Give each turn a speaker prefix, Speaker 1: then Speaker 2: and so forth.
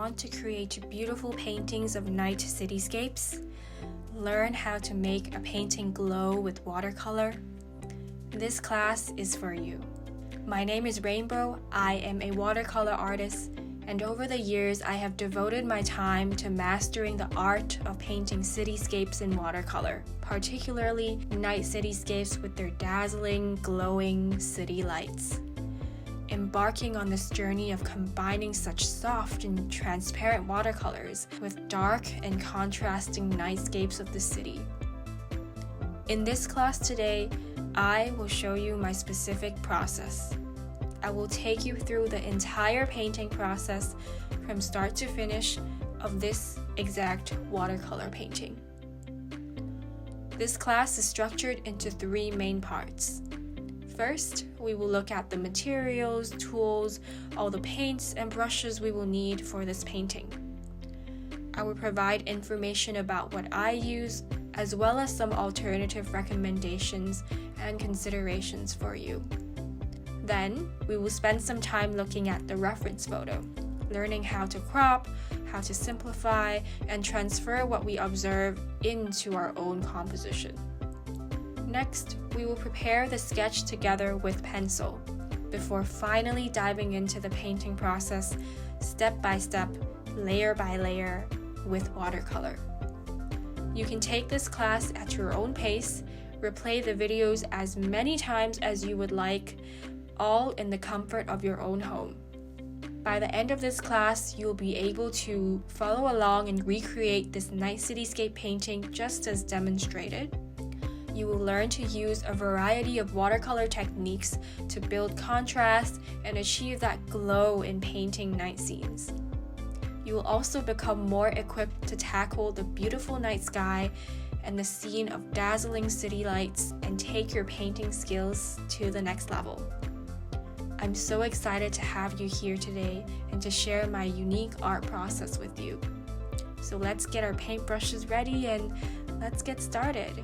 Speaker 1: Want to create beautiful paintings of night cityscapes? Learn how to make a painting glow with watercolor? This class is for you. My name is Rainbow. I am a watercolor artist, and over the years I have devoted my time to mastering the art of painting cityscapes in watercolor, particularly night cityscapes with their dazzling, glowing city lights. Embarking on this journey of combining such soft and transparent watercolors with dark and contrasting nightscapes of the city. In this class today, I will show you my specific process. I will take you through the entire painting process from start to finish of this exact watercolor painting. This class is structured into 3 main parts. First, we will look at the materials, tools, all the paints and brushes we will need for this painting. I will provide information about what I use, as well as some alternative recommendations and considerations for you. Then, we will spend some time looking at the reference photo, learning how to crop, how to simplify, and transfer what we observe into our own composition. Next, we will prepare the sketch together with pencil, before finally diving into the painting process, step by step, layer by layer, with watercolor. You can take this class at your own pace, replay the videos as many times as you would like, all in the comfort of your own home. By the end of this class, you'll be able to follow along and recreate this night cityscape painting just as demonstrated. You will learn to use a variety of watercolor techniques to build contrast and achieve that glow in painting night scenes. You will also become more equipped to tackle the beautiful night sky and the scene of dazzling city lights and take your painting skills to the next level. I'm so excited to have you here today and to share my unique art process with you. So let's get our paintbrushes ready and let's get started.